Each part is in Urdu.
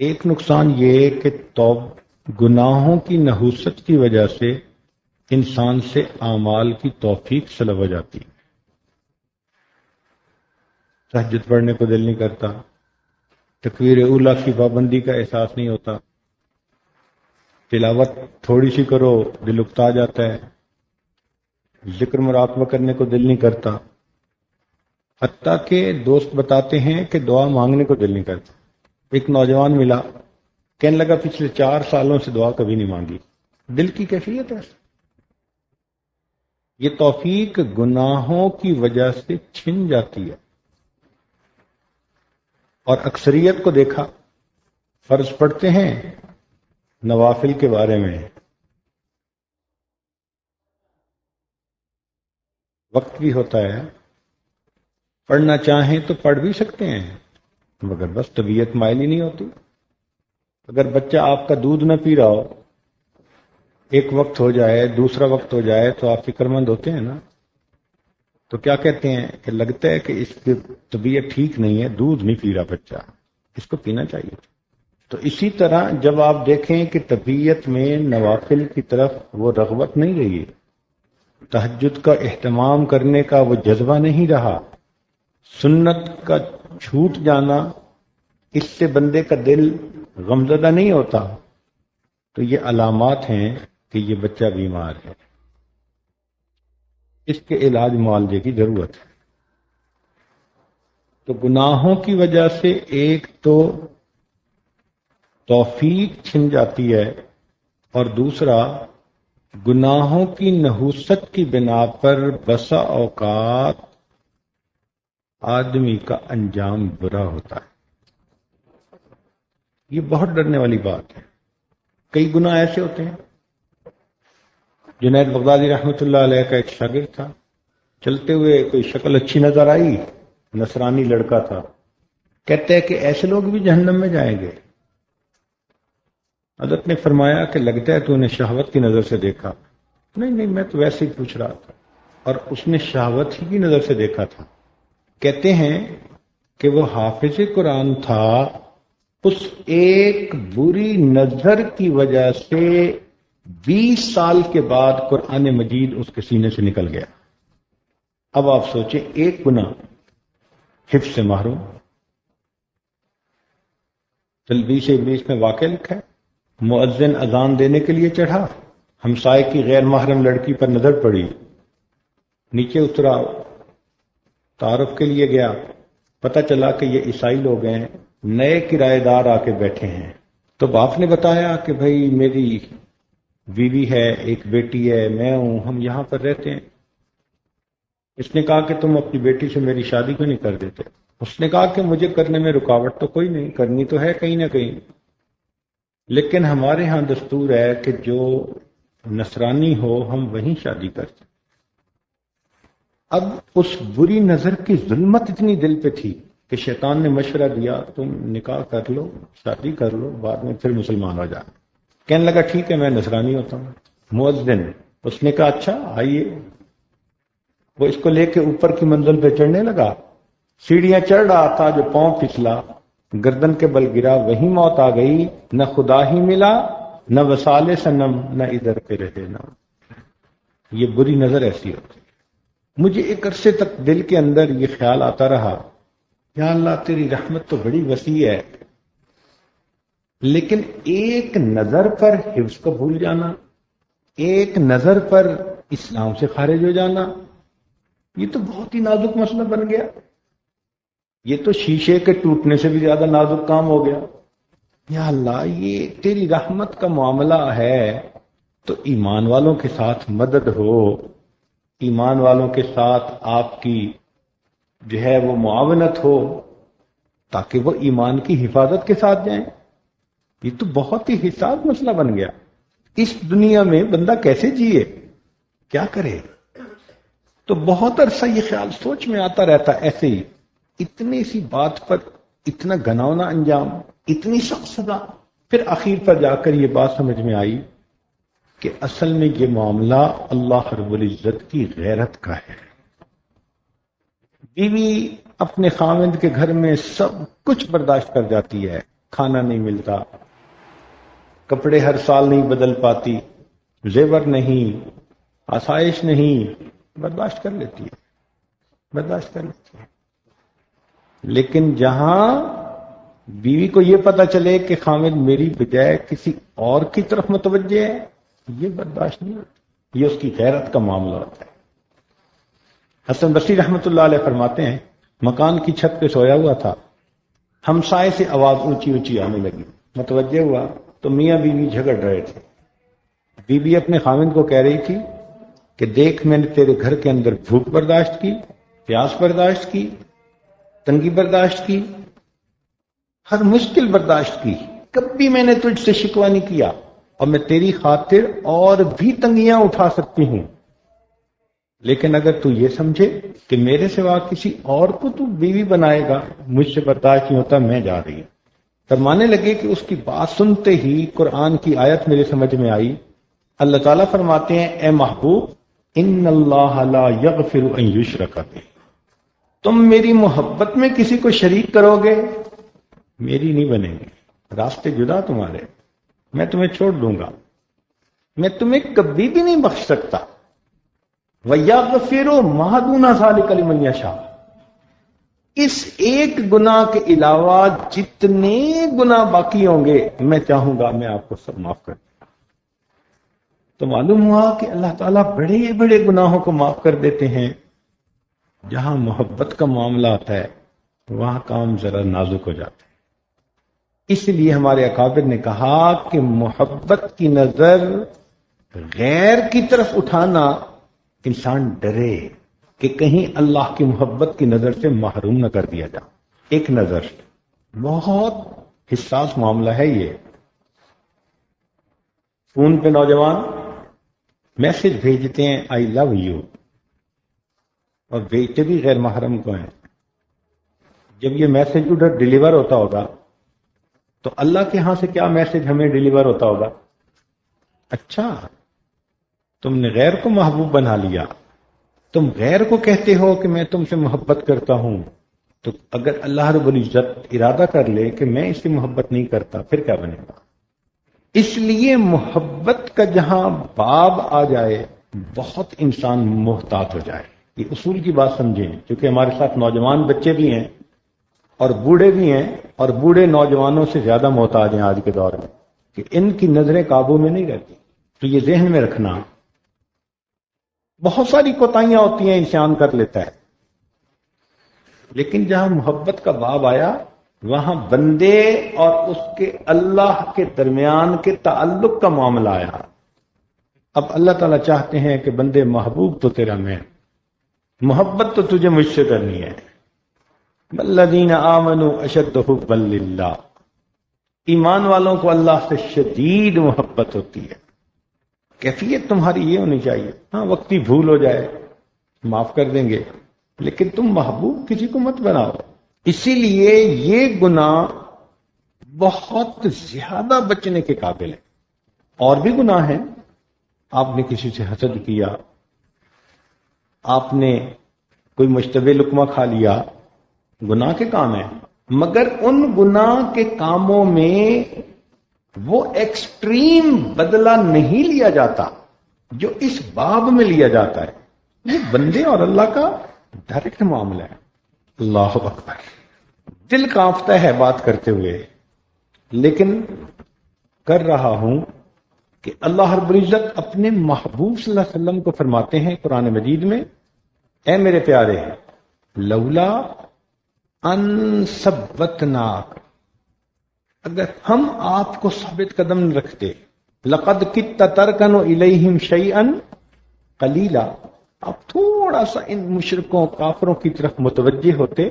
ایک نقصان یہ ہے کہ گناہوں کی نحوست کی وجہ سے انسان سے اعمال کی توفیق سلب ہو جاتی ہے. تہجد پڑھنے کو دل نہیں کرتا، تکبیر اولیٰ کی پابندی کا احساس نہیں ہوتا، تلاوت تھوڑی سی کرو دل اکتا جاتا ہے، ذکر مراقبہ کرنے کو دل نہیں کرتا، حتیٰ کہ دوست بتاتے ہیں کہ دعا مانگنے کو دل نہیں کرتا. ایک نوجوان ملا، کہنے لگا پچھلے 4 سالوں سے دعا کبھی نہیں مانگی. دل کی کیفیت ہے. یہ توفیق گناہوں کی وجہ سے چھن جاتی ہے. اور اکثریت کو دیکھا فرض پڑھتے ہیں، نوافل کے بارے میں وقت بھی ہوتا ہے، پڑھنا چاہیں تو پڑھ بھی سکتے ہیں، مگر بس طبیعت مائل ہی نہیں ہوتی. اگر بچہ آپ کا دودھ نہ پی رہا ہو، ایک وقت ہو جائے دوسرا وقت ہو جائے تو آپ فکر مند ہوتے ہیں نا. تو کیا کہتے ہیں کہ لگتا ہے کہ اس کی طبیعت ٹھیک نہیں ہے، دودھ نہیں پی رہا بچہ، اس کو پینا چاہیے. تو اسی طرح جب آپ دیکھیں کہ طبیعت میں نوافل کی طرف وہ رغبت نہیں رہی، تہجد کا اہتمام کرنے کا وہ جذبہ نہیں رہا، سنت کا چھوٹ جانا اس سے بندے کا دل غمزدہ نہیں ہوتا، تو یہ علامات ہیں کہ یہ بچہ بیمار ہے، اس کے علاج معالجے کی ضرورت ہے. تو گناہوں کی وجہ سے ایک تو توفیق چھن جاتی ہے، اور دوسرا گناہوں کی نحوست کی بنا پر بسا اوقات آدمی کا انجام برا ہوتا ہے. یہ بہت ڈرنے والی بات ہے. کئی گناہ ایسے ہوتے ہیں. جنید بغدادی رحمۃ اللہ علیہ کا ایک شاگرد تھا، چلتے ہوئے کوئی شکل اچھی نظر آئی، نصرانی لڑکا تھا، کہتے ہیں کہ ایسے لوگ بھی جہنم میں جائیں گے. حضرت نے فرمایا کہ لگتا ہے تو انہیں شہوت کی نظر سے دیکھا. نہیں میں تو ویسے ہی پوچھ رہا تھا. اور اس نے شہوت ہی کی نظر سے دیکھا تھا. کہتے ہیں کہ وہ حافظ قرآن تھا، اس ایک بری نظر کی وجہ سے 20 سال کے بعد قرآن مجید اس کے سینے سے نکل گیا. اب آپ سوچیں، ایک گناہ حفظ سے محروم. تلبیس ابلیس میں واقع لکھا ہے، مؤذن اذان دینے کے لیے چڑھا، ہمسائے کی غیر محرم لڑکی پر نظر پڑی، نیچے اترا، تعارف کے لیے گیا، پتہ چلا کہ یہ عیسائی لوگ ہیں، نئے کرایہ دار آ کے بیٹھے ہیں. تو باپ نے بتایا کہ بھائی میری بیوی ہے، ایک بیٹی ہے، میں ہوں، ہم یہاں پر رہتے ہیں. اس نے کہا کہ تم اپنی بیٹی سے میری شادی کیوں نہیں کر دیتے؟ اس نے کہا کہ مجھے کرنے میں رکاوٹ تو کوئی نہیں، کرنی تو ہے کہیں نہ کہیں، لیکن ہمارے ہاں دستور ہے کہ جو نصرانی ہو ہم وہیں شادی کرتے. اب اس بری نظر کی ظلمت اتنی دل پہ تھی کہ شیطان نے مشورہ دیا تم نکاح کر لو، شادی کر لو، بعد میں پھر مسلمان ہو جا. کہنے لگا ٹھیک ہے میں نصرانی ہوتا ہوں. مؤذن، اس نے کہا اچھا آئیے. وہ اس کو لے کے اوپر کی منزل پہ چڑھنے لگا، سیڑھیاں چڑھ رہا تھا، جو پاؤں پھسلا، گردن کے بل گرا، وہی موت آ گئی. نہ خدا ہی ملا، نہ وصال صنم، نہ ادھر پہ رہے نہ. یہ بری نظر ایسی ہوتی. مجھے ایک عرصے تک دل کے اندر یہ خیال آتا رہا، یا اللہ تیری رحمت تو بڑی وسیع ہے، لیکن ایک نظر پر حفظ کو بھول جانا، ایک نظر پر اسلام سے خارج ہو جانا، یہ تو بہت ہی نازک مسئلہ بن گیا. یہ تو شیشے کے ٹوٹنے سے بھی زیادہ نازک کام ہو گیا. یا اللہ یہ تیری رحمت کا معاملہ ہے تو ایمان والوں کے ساتھ مدد ہو، ایمان والوں کے ساتھ آپ کی جو ہے وہ معاونت ہو، تاکہ وہ ایمان کی حفاظت کے ساتھ جائیں. یہ تو بہت ہی حساس مسئلہ بن گیا. اس دنیا میں بندہ کیسے جیے، کیا کرے؟ تو بہت عرصہ یہ خیال سوچ میں آتا رہتا ایسے ہی. اتنی سی بات پر اتنا گھناؤنا انجام، اتنی سخت سزا. پھر آخر پر جا کر یہ بات سمجھ میں آئی کہ اصل میں یہ معاملہ اللہ رب العزت کی غیرت کا ہے. بیوی اپنے خاوند کے گھر میں سب کچھ برداشت کر جاتی ہے، کھانا نہیں ملتا، کپڑے ہر سال نہیں بدل پاتی، زیور نہیں، آسائش نہیں، برداشت کر لیتی ہے، برداشت کر لیتی ہے۔ لیکن جہاں بیوی کو یہ پتا چلے کہ خامد میری بجائے کسی اور کی طرف متوجہ ہے، یہ برداشت نہیں ہوتی، یہ اس کی غیرت کا معاملہ ہوتا ہے۔ حسن بصری رحمۃ اللہ علیہ فرماتے ہیں، مکان کی چھت پہ سویا ہوا تھا، ہمسائے سے آواز اونچی اونچی آنے لگی، متوجہ ہوا تو میاں بیوی جھگڑ رہے تھے۔ بیوی اپنے خامد کو کہہ رہی تھی کہ دیکھ میں نے تیرے گھر کے اندر بھوک برداشت کی، پیاس برداشت کی، تنگی برداشت کی، ہر مشکل برداشت کی، کبھی میں نے تجھ سے شکوہ نہیں کیا، اور میں تیری خاطر اور بھی تنگیاں اٹھا سکتی ہوں، لیکن اگر تو یہ سمجھے کہ میرے سوا کسی اور کو تو بیوی بنائے گا، مجھ سے برداشت نہیں ہوتا، میں جا رہی ہوں۔ فرمانے لگے کہ اس کی بات سنتے ہی قرآن کی آیت میرے سمجھ میں آئی۔ اللہ تعالیٰ فرماتے ہیں، اے محبوب، ان اللہ لا یغفر ان یشرک بہ، تم میری محبت میں کسی کو شریک کرو گے، میری نہیں بنیں گے، راستے جدا تمہارے، میں تمہیں چھوڑ دوں گا، میں تمہیں کبھی بھی نہیں بخش سکتا۔ وَيَغْفِرُ مَا دُونَ ذَلِكَ لِمَن يَشَاءُ، اس ایک گناہ کے علاوہ جتنے گناہ باقی ہوں گے میں چاہوں گا میں آپ کو سب معاف کر دوں۔ تو معلوم ہوا کہ اللہ تعالیٰ بڑے بڑے گناہوں کو معاف کر دیتے ہیں، جہاں محبت کا معاملہ آتا ہے وہاں کام ذرا نازک ہو جاتا ہے۔ اس لیے ہمارے اکابر نے کہا کہ محبت کی نظر غیر کی طرف اٹھانا، انسان ڈرے کہ کہیں اللہ کی محبت کی نظر سے محروم نہ کر دیا جائے۔ ایک نظر، بہت حساس معاملہ ہے یہ۔ فون پہ نوجوان میسج بھیجتے ہیں آئی لو یو، اور بھیجتے بھی غیر محرم کو ہیں۔ جب یہ میسج ادھر ڈیلیور ہوتا ہوگا تو اللہ کے ہاں سے کیا میسج ہمیں ڈیلیور ہوتا ہوگا؟ اچھا، تم نے غیر کو محبوب بنا لیا، تم غیر کو کہتے ہو کہ میں تم سے محبت کرتا ہوں، تو اگر اللہ رب العزت ارادہ کر لے کہ میں اس سے محبت نہیں کرتا، پھر کیا بنے گا؟ اس لیے محبت کا جہاں باب آ جائے بہت انسان محتاط ہو جائے۔ یہ اصول کی بات سمجھیں، کیونکہ ہمارے ساتھ نوجوان بچے بھی ہیں اور بوڑھے بھی ہیں، اور بوڑھے نوجوانوں سے زیادہ محتاج ہیں آج کے دور میں، کہ ان کی نظریں قابو میں نہیں رہتی۔ تو یہ ذہن میں رکھنا، بہت ساری کوتاہیاں ہوتی ہیں، انسان کر لیتا ہے، لیکن جہاں محبت کا باب آیا وہاں بندے اور اس کے اللہ کے درمیان کے تعلق کا معاملہ آیا۔ اب اللہ تعالیٰ چاہتے ہیں کہ بندے محبوب تو تیرا میں، محبت تو تجھے مجھ سے کرنی ہے۔ والذین آمنوا اشد حبا للہ، ایمان والوں کو اللہ سے شدید محبت ہوتی ہے۔ کیفیت تمہاری یہ ہونی چاہیے، ہاں وقتی بھول ہو جائے معاف کر دیں گے، لیکن تم محبوب کسی کو مت بناؤ۔ اسی لیے یہ گناہ بہت زیادہ بچنے کے قابل ہے۔ اور بھی گناہ ہیں، آپ نے کسی سے حسد کیا، آپ نے کوئی مشتبہ لقمہ کھا لیا، گناہ کے کام ہیں، مگر ان گناہ کے کاموں میں وہ ایکسٹریم بدلہ نہیں لیا جاتا جو اس باب میں لیا جاتا ہے۔ یہ بندے اور اللہ کا ڈائریکٹ معاملہ ہے۔ اللہ اکبر، دل کانپتا ہے بات کرتے ہوئے، لیکن کر رہا ہوں کہ اللہ رب العزت اپنے محبوب صلی اللہ علیہ وسلم کو فرماتے ہیں قرآن مجید میں، اے میرے پیارے، لولا ان ثبتناک، اگر ہم آپ کو ثابت قدم نہ رکھتے، لقد کدت ترکن الیہم شیئا قلیلا، آپ تھوڑا سا ان مشرکوں کافروں کی طرف متوجہ ہوتے،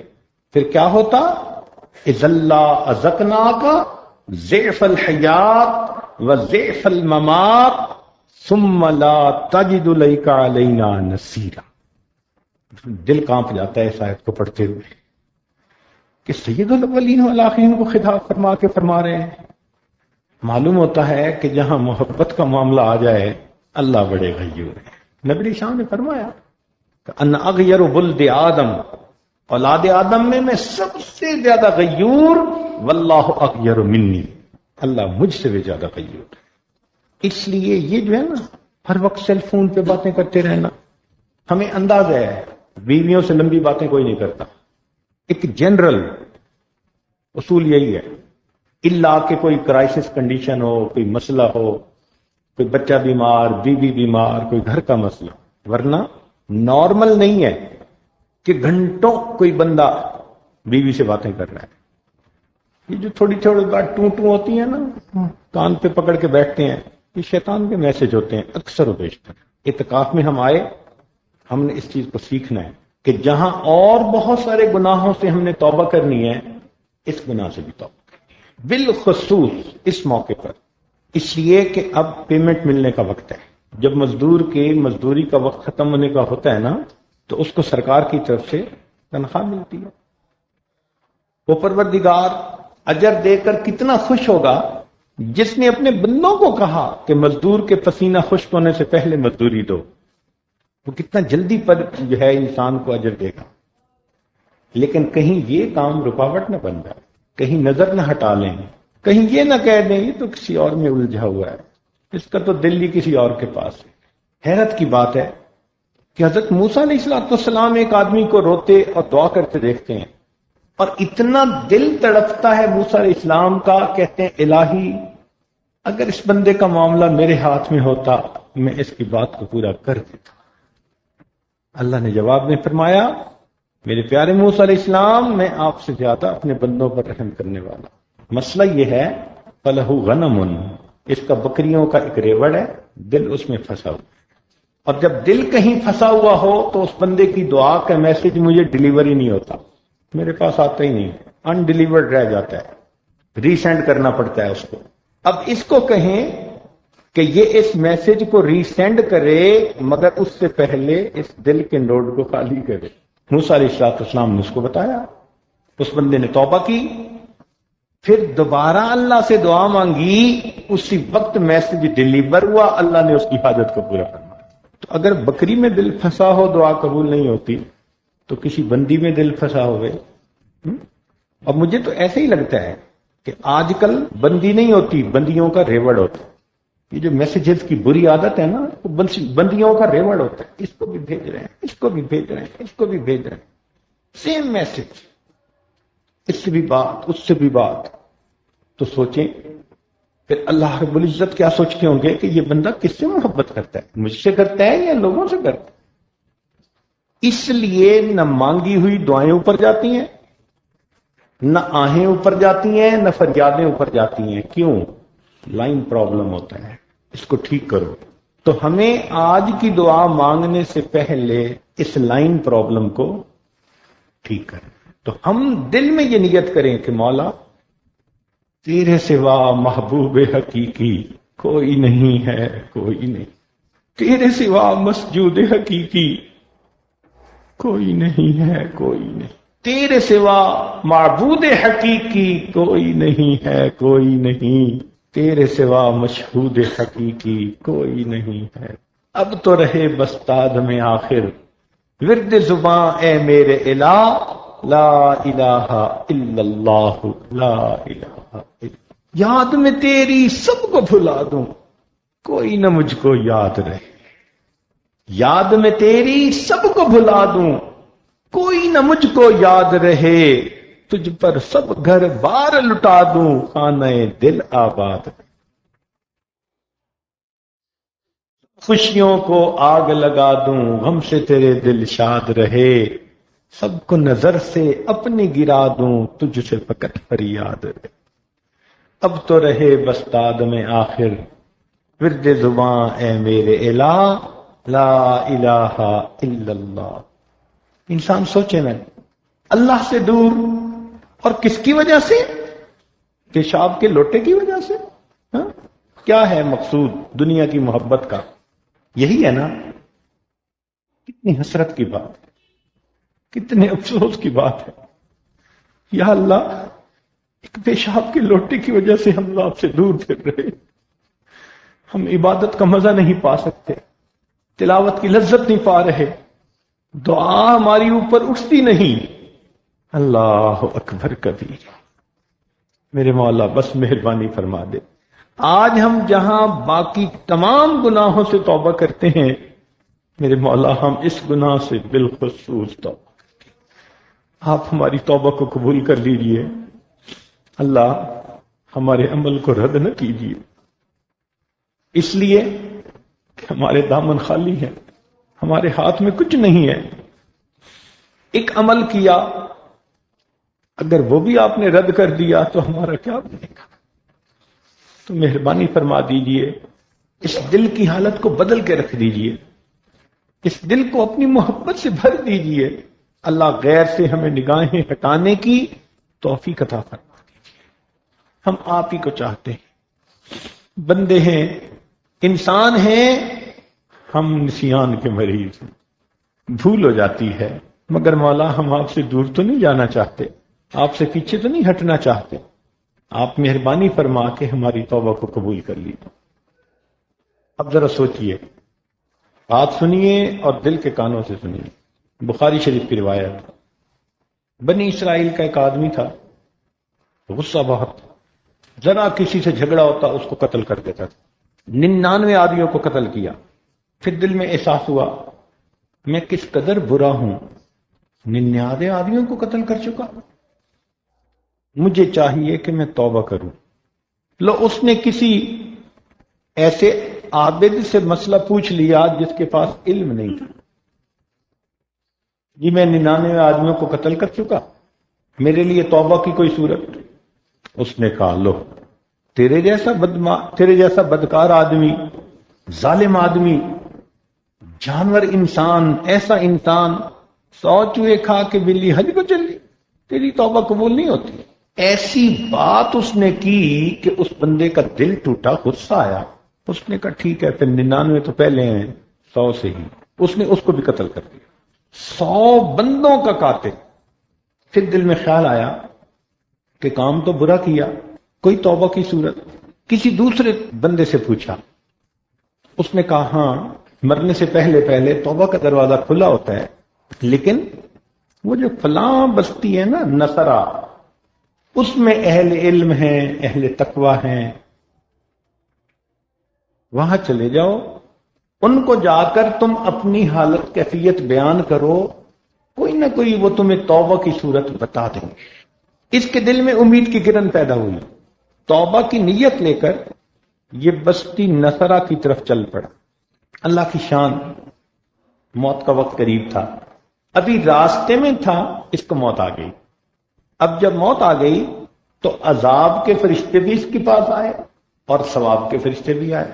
پھر کیا ہوتا؟ اذا اذقناک ضعف الحیات وضعف الممات ثم لا تجد لک علینا نصیرا۔ دل کانپ جاتا ہے اس آیت کو پڑھتے ہوئے کہ سید الاولین والآخرین کو خطاب فرما کے فرما رہے ہیں۔ معلوم ہوتا ہے کہ جہاں محبت کا معاملہ آ جائے اللہ بڑے غیور ہیں۔ نبی شاہ نے فرمایا کہ ان اغیر ولد آدم، اولاد آدم میں سب سے زیادہ غیور واللہ اغیر منی، اللہ مجھ سے بھی زیادہ غیور ہے۔ اس لیے یہ جو ہے نا ہر وقت سیل فون پہ باتیں کرتے رہنا، ہمیں اندازہ ہے بیویوں سے لمبی باتیں کوئی نہیں کرتا، ایک جنرل اصول یہی ہے، الا کہ کوئی کرائسس کنڈیشن ہو، کوئی مسئلہ ہو، کوئی بچہ بیمار، بیوی بیمار، کوئی گھر کا مسئلہ، ورنہ نارمل نہیں ہے کہ گھنٹوں کوئی بندہ بیوی سے باتیں کر رہا ہے۔ یہ جو تھوڑی تھوڑی بات ٹوں ٹوں ہوتی ہیں نا، کان پہ پکڑ کے بیٹھتے ہیں، یہ شیطان کے میسج ہوتے ہیں اکثر و بیشتر۔ اعتکاف میں ہم آئے، ہم نے اس چیز کو سیکھنا ہے کہ جہاں اور بہت سارے گناہوں سے ہم نے توبہ کرنی ہے، اس گناہ سے بھی توبہ کرنی ہے، بالخصوص اس موقع پر، اس لیے کہ اب پیمنٹ ملنے کا وقت ہے۔ جب مزدور کے مزدوری کا وقت ختم ہونے کا ہوتا ہے نا، تو اس کو سرکار کی طرف سے تنخواہ ملتی ہے۔ وہ پروردگار اجر دے کر کتنا خوش ہوگا جس نے اپنے بندوں کو کہا کہ مزدور کے پسینہ خشک ہونے سے پہلے مزدوری دو، وہ کتنا جلدی پر جو ہے انسان کو اجر دے گا۔ لیکن کہیں یہ کام رکاوٹ نہ بن جائے، کہیں نظر نہ ہٹا لیں، کہیں یہ نہ کہہ دیں یہ تو کسی اور میں الجھا ہوا ہے، اس کا تو دل ہی کسی اور کے پاس ہے۔ حیرت کی بات ہے کہ حضرت موسیٰ علیہ السلام ایک آدمی کو روتے اور دعا کرتے دیکھتے ہیں، اور اتنا دل تڑپتا ہے موسیٰ علیہ السلام کا، کہتے ہیں الہی اگر اس بندے کا معاملہ میرے ہاتھ میں ہوتا میں اس کی بات کو پورا کر دیتا۔ اللہ نے جواب میں فرمایا، میرے پیارے موسیٰ علیہ السلام میں آپ سے زیادہ اپنے بندوں پر رحم کرنے والا۔ مسئلہ یہ ہے فَلَهُ غَنَمٌ، اس کا بکریوں کا ایک ریوڑ ہے، دل اس میں پھنسا ہوا، اور جب دل کہیں پھنسا ہوا ہو تو اس بندے کی دعا کا میسج مجھے ڈیلیوری نہیں ہوتا، میرے پاس آتا ہی نہیں، ان ڈیلیورڈ رہ جاتا ہے، ری سینڈ کرنا پڑتا ہے اس کو۔ اب اس کو کہیں کہ یہ اس میسج کو ری سینڈ کرے، مگر اس سے پہلے اس دل کے نوڈ کو خالی کرے۔ موسیٰ علیہ السلام نے اس کو بتایا، اس بندے نے توبہ کی، پھر دوبارہ اللہ سے دعا مانگی، اسی وقت میسج ڈیلیور ہوا، اللہ نے اس کی حاجت کو پورا فرمایا۔ تو اگر بکری میں دل پھنسا ہو دعا قبول نہیں ہوتی، تو کسی بندی میں دل پھنسا ہوئے۔ اور مجھے تو ایسے ہی لگتا ہے کہ آج کل بندی نہیں ہوتی، بندیوں کا ریوڑ ہوتا ہے۔ یہ جو میسیجز کی بری عادت ہے نا، بندیوں کا ریوڑ ہوتا ہے، اس کو بھی بھیج رہے ہیں، اس کو بھی بھیج رہے ہیں، اس کو بھی بھیج رہے ہیں، سیم میسج، اس سے بھی بات، اس سے بھی بات۔ تو سوچیں پھر اللہ رب العزت کیا سوچتے ہوں گے کہ یہ بندہ کس سے محبت کرتا ہے، مجھ سے کرتا ہے یا لوگوں سے کرتا ہے؟ اس لیے نہ مانگی ہوئی دعائیں اوپر جاتی ہیں، نہ آہیں اوپر جاتی ہیں، نہ فریادیں اوپر جاتی ہیں۔ کیوں؟ لائن پرابلم ہوتا ہے، اس کو ٹھیک کرو۔ تو ہمیں آج کی دعا مانگنے سے پہلے اس لائن پرابلم کو ٹھیک کریں۔ تو ہم دل میں یہ نیت کریں کہ مولا تیرے سوا محبوب حقیقی کوئی نہیں ہے، کوئی نہیں، تیرے سوا مسجود حقیقی کوئی نہیں ہے، کوئی نہیں، تیرے سوا معبود حقیقی کوئی نہیں ہے، کوئی نہیں، تیرے سوا مشہود حقیقی کوئی نہیں ہے۔ اب تو رہے بس تاد میں آخر ورد زباں اے میرے الہ، لا الہ الا اللہ، لا الہ الا اللہ۔ یاد میں تیری سب کو بھلا دوں، کوئی نہ مجھ کو یاد رہے، یاد میں تیری سب کو بھلا دوں، کوئی نہ مجھ کو یاد رہے، تجھ پر سب گھر بار لٹا دوں، خانہ دل آباد۔ خوشیوں کو آگ لگا دوں، غم سے تیرے دل شاد رہے، سب کو نظر سے اپنی گرا دوں، تجھ سے فقط فریاد رہے۔ اب تو رہے بس تاد میں آخر ورد زباں اے میرے الہ، لا الہ الا اللہ۔ انسان سوچے نا، اللہ سے دور، اور کس کی وجہ سے؟ پیشاب کے لوٹے کی وجہ سے؟ ہاں؟ کیا ہے مقصود دنیا کی محبت کا؟ یہی ہے نا؟ کتنی حسرت کی بات ہے، کتنے افسوس کی بات ہے۔ یا اللہ، ایک پیشاب کے لوٹے کی وجہ سے ہم آپ سے دور پھر رہے، ہم عبادت کا مزہ نہیں پا سکتے، تلاوت کی لذت نہیں پا رہے، دعا ہماری اوپر اٹھتی نہیں۔ اللہ اکبر کبیر، میرے مولا بس مہربانی فرما دے. آج ہم جہاں باقی تمام گناہوں سے توبہ کرتے ہیں، میرے مولا ہم اس گناہ سے بالخصوص توبہ کرتے ہیں. آپ ہماری توبہ کو قبول کر لیجئے. اللہ ہمارے عمل کو رد نہ کیجیے، اس لیے کہ ہمارے دامن خالی ہیں، ہمارے ہاتھ میں کچھ نہیں ہے. ایک عمل کیا، اگر وہ بھی آپ نے رد کر دیا تو ہمارا کیا بنے گا؟ تو مہربانی فرما دیجئے، اس دل کی حالت کو بدل کے رکھ دیجئے، اس دل کو اپنی محبت سے بھر دیجئے. اللہ غیر سے ہمیں نگاہیں ہٹانے کی توفیق عطا فرما دیجئے. ہم آپ ہی کو چاہتے ہیں، بندے ہیں، انسان ہیں، ہم نسیان کے مریض ہیں، بھول ہو جاتی ہے. مگر مولا ہم آپ سے دور تو نہیں جانا چاہتے، آپ سے پیچھے تو نہیں ہٹنا چاہتے. آپ مہربانی فرما کے ہماری توبہ کو قبول کر لیجیے. اب ذرا سوچئے، بات سنیے اور دل کے کانوں سے سنیے. بخاری شریف کی روایت، بنی اسرائیل کا ایک آدمی تھا، غصہ بہت تھا، ذرا کسی سے جھگڑا ہوتا اس کو قتل کر دیتا تھا. 99 آدمیوں کو قتل کیا. پھر دل میں احساس ہوا میں کس قدر برا ہوں، 99 آدمیوں کو قتل کر چکا، مجھے چاہیے کہ میں توبہ کروں. لو اس نے کسی ایسے عابد سے مسئلہ پوچھ لیا جس کے پاس علم نہیں تھا. جی میں 99 آدمیوں کو قتل کر چکا، میرے لیے توبہ کی کوئی صورت؟ اس نے کہا لو تیرے جیسا بدکار آدمی، ظالم آدمی، جانور انسان، ایسا انسان 100 چوہے کھا کے بلی حج کو چلی، تیری توبہ قبول نہیں ہوتی. ایسی بات اس نے کی کہ اس بندے کا دل ٹوٹا، غصہ آیا. اس نے کہا ٹھیک ہے، پھر 99 تو پہلے ہیں 100 سے ہی. اس نے اس کو بھی قتل کر دیا، 100 بندوں کا قاتل. پھر دل میں خیال آیا کہ کام تو برا کیا، کوئی توبہ کی صورت؟ کسی دوسرے بندے سے پوچھا، اس نے کہا ہاں مرنے سے پہلے توبہ کا دروازہ کھلا ہوتا ہے، لیکن وہ جو فلاں بستی ہے نا نصرہ، اس میں اہل علم ہیں، اہل تقوی ہیں، وہاں چلے جاؤ، ان کو جا کر تم اپنی حالت کیفیت بیان کرو، کوئی نہ کوئی وہ تمہیں توبہ کی صورت بتا دیں گے. اس کے دل میں امید کی کرن پیدا ہوئی، توبہ کی نیت لے کر یہ بستی نصرہ کی طرف چل پڑا. اللہ کی شان، موت کا وقت قریب تھا، ابھی راستے میں تھا، اس کو موت آ گئی. اب جب موت آ گئی تو عذاب کے فرشتے بھی اس کے پاس آئے اور ثواب کے فرشتے بھی آئے.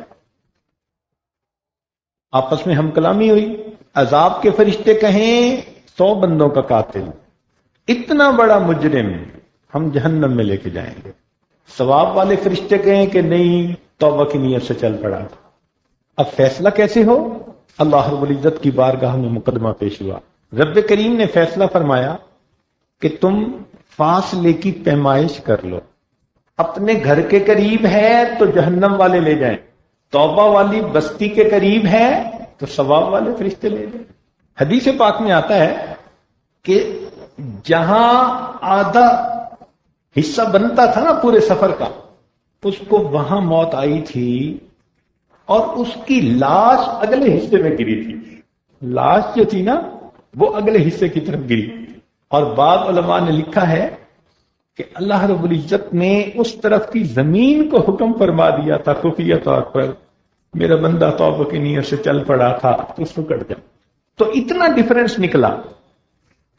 آپس میں ہم کلامی ہوئی. عذاب کے فرشتے کہیں 100 بندوں کا قاتل، اتنا بڑا مجرم ہم جہنم میں لے کے جائیں گے. ثواب والے فرشتے کہیں کہ نہیں، توبہ کی نیت سے چل پڑا. اب فیصلہ کیسے ہو؟ اللہ رب العزت کی بارگاہ میں مقدمہ پیش ہوا. رب کریم نے فیصلہ فرمایا کہ تم فاصلے کی پیمائش کر لو. اپنے گھر کے قریب ہے تو جہنم والے لے جائیں، توبہ والی بستی کے قریب ہے تو ثواب والے فرشتے لے جائیں. حدیث پاک میں آتا ہے کہ جہاں آدھا حصہ بنتا تھا نا پورے سفر کا، اس کو وہاں موت آئی تھی اور اس کی لاش اگلے حصے میں گری تھی. لاش جو تھی نا وہ اگلے حصے کی طرف گری. اور بعض علماء نے لکھا ہے کہ اللہ رب العزت نے اس طرف کی زمین کو حکم فرما دیا تھا خفیہ طور پر، میرا بندہ توبہ کی نیت سے چل پڑا تھا تو اس کو کٹ جا. تو اتنا ڈفرنس نکلا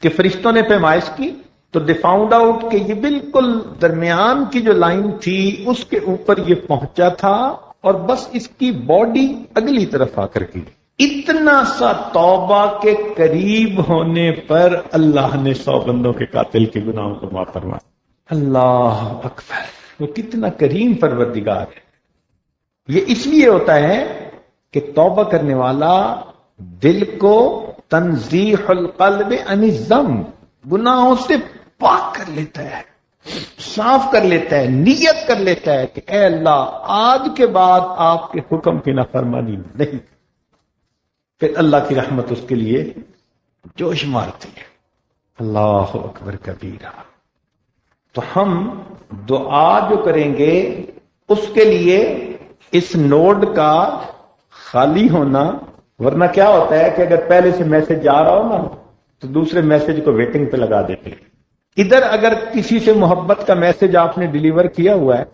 کہ فرشتوں نے پیمائش کی تو دے فاؤنڈ آؤٹ کہ یہ بالکل درمیان کی جو لائن تھی اس کے اوپر یہ پہنچا تھا اور بس اس کی باڈی اگلی طرف آ کر کی. اتنا سا توبہ کے قریب ہونے پر اللہ نے 100 بندوں کے قاتل کے گناہوں کو معاف فرمایا. اللہ اکبر، وہ کتنا کریم پروردگار ہے. یہ اس لیے ہوتا ہے کہ توبہ کرنے والا دل کو تنزیح القلب عن الذنب، گناہوں سے پاک کر لیتا ہے، صاف کر لیتا ہے، نیت کر لیتا ہے کہ اے اللہ آج کے بعد آپ کے حکم کی نافرمانی نہیں. پھر اللہ کی رحمت اس کے لیے جوش مارتی ہے. اللہ اکبر کبیرہ. تو ہم دعا جو کریں گے اس کے لیے اس نوڈ کا خالی ہونا، ورنہ کیا ہوتا ہے کہ اگر پہلے سے میسج آ رہا ہو نا تو دوسرے میسج کو ویٹنگ پہ لگا دیتے ہیں۔ ادھر اگر کسی سے محبت کا میسج آپ نے ڈیلیور کیا ہوا ہے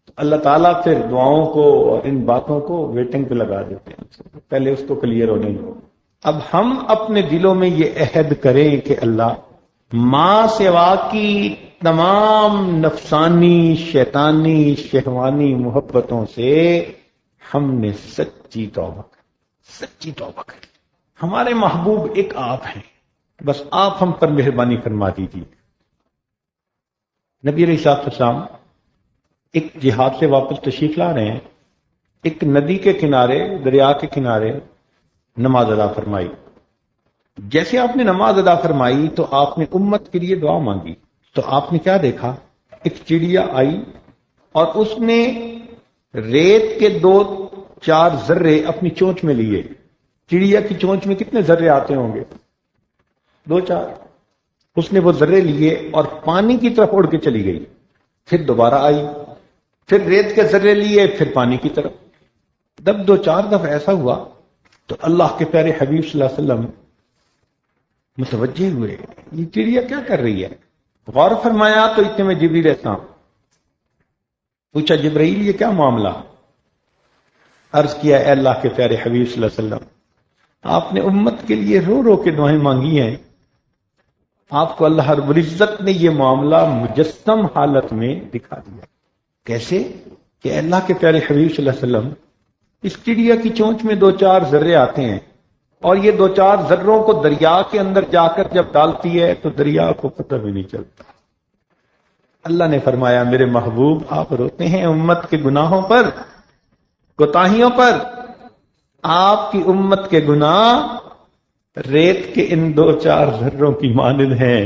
تو اللہ تعالیٰ پھر دعاؤں کو اور ان باتوں کو ویٹنگ پہ لگا دیتے ہیں، پہلے اس کو کلیئر ہونے دو۔ اب ہم اپنے دلوں میں یہ عہد کریں کہ اللہ ماں سوا کی تمام نفسانی، شیطانی، شہوانی محبتوں سے ہم نے سچی توبہ کر۔ ہمارے محبوب ایک آپ ہیں، بس آپ ہم پر مہربانی فرما دیجیے۔ نبی علیہ الصلوۃ والسلام ایک جہاد سے واپس تشریف لا رہے ہیں، ایک ندی کے کنارے، دریا کے کنارے نماز ادا فرمائی۔ جیسے آپ نے نماز ادا فرمائی تو آپ نے امت کے لیے دعا مانگی، تو آپ نے کیا دیکھا؟ ایک چڑیا آئی اور اس نے ریت کے 2-4 ذرے اپنی چونچ میں لیے۔ چڑیا کی چونچ میں کتنے ذرے آتے ہوں گے؟ 2-4۔ اس نے وہ ذرے لیے اور پانی کی طرف اڑ کے چلی گئی، پھر دوبارہ آئی، پھر ریت کے ذرے لیے، پھر پانی کی طرف۔ جب 2-4 دفعہ ایسا ہوا تو اللہ کے پیارے حبیب صلی اللہ علیہ وسلم متوجہ ہوئے، یہ چڑیا کیا کر رہی ہے؟ غور فرمایا تو اتنے میں جبریل السلام۔ پوچھا جبرائیل یہ کیا معاملہ؟ عرض کیا اے اللہ کے پیارے حبیب صلی اللہ علیہ وسلم، آپ نے امت کے لیے رو رو کے دعائیں مانگی ہیں، آپ کو اللہ رب العزت نے یہ معاملہ مجسم حالت میں دکھا دیا۔ کیسے؟ کہ اللہ کے پیارے حبیب صلی اللہ علیہ وسلم، اس چڑیا کی چونچ میں 2-4 ذرے آتے ہیں اور یہ 2-4 ذروں کو دریا کے اندر جا کر جب ڈالتی ہے تو دریا کو پتہ بھی نہیں چلتا۔ اللہ نے فرمایا میرے محبوب آپ روتے ہیں امت کے گناہوں پر، کوتاہیوں پر، آپ کی امت کے گناہ ریت کے ان 2-4 ذروں کی مانند ہیں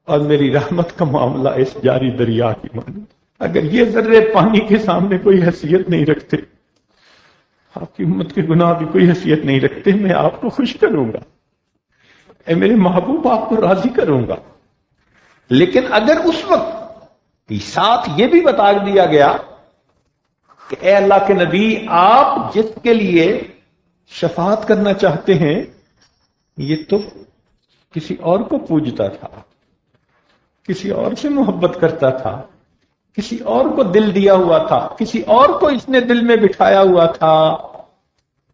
اور میری رحمت کا معاملہ اس جاری دریا کی مانند۔ اگر یہ ذرے پانی کے سامنے کوئی حیثیت نہیں رکھتے، آپ کی امت کے گناہ بھی کوئی حیثیت نہیں رکھتے، میں آپ کو خوش کروں گا، اے میرے محبوب آپ کو راضی کروں گا۔ لیکن اگر اس وقت ساتھ یہ بھی بتا دیا گیا کہ اے اللہ کے نبی آپ جس کے لیے شفاعت کرنا چاہتے ہیں یہ تو کسی اور کو پوجتا تھا، کسی اور سے محبت کرتا تھا، کسی اور کو دل دیا ہوا تھا، کسی اور کو اس نے دل میں بٹھایا ہوا تھا،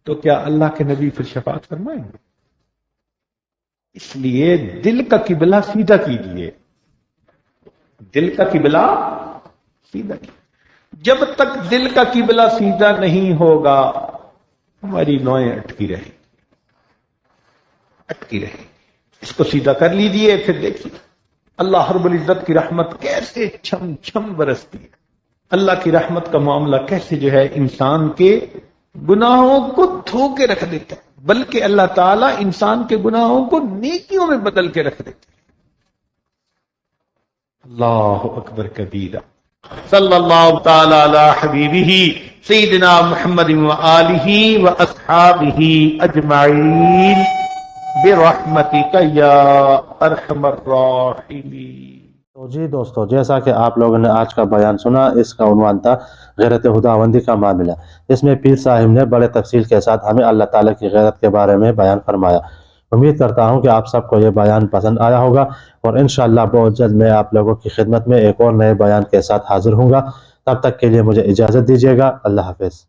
تو کیا اللہ کے نبی پھر شفاعت فرمائیں گے؟ اس لیے دل کا قبلہ سیدھا کیجیے، دل کا قبلہ سیدھا کیجیے۔ جب تک دل کا قبلہ سیدھا نہیں ہوگا ہماری نوئیں اٹکی رہیں، اس کو سیدھا کر لیجئے، پھر دیکھیے اللہ رب العزت کی رحمت کیسے چھم چھم برستی ہے، اللہ کی رحمت کا معاملہ کیسے جو ہے انسان کے گناہوں کو دھو کے رکھ دیتا ہے، بلکہ اللہ تعالیٰ انسان کے گناہوں کو نیکیوں میں بدل کے رکھ دیتا ہے۔ اللہ اکبر کبیرہ، صلی اللہ تعالی علی حبیبہ سیدنا محمد وآلہ واصحابہ اجمعین برحمتک یا ارحم الراحمین۔ تو جی دوستو، جیسا کہ آپ لوگوں نے آج کا بیان سنا، اس کا عنوان تھا غیرت خداوندی کا معاملہ۔ اس میں پیر صاحب نے بڑے تفصیل کے ساتھ ہمیں اللہ تعالیٰ کی غیرت کے بارے میں بیان فرمایا۔ امید کرتا ہوں کہ آپ سب کو یہ بیان پسند آیا ہوگا، اور انشاءاللہ بہت جلد میں آپ لوگوں کی خدمت میں ایک اور نئے بیان کے ساتھ حاضر ہوں گا۔ تب تک کے لیے مجھے اجازت دیجیے گا۔ اللہ حافظ۔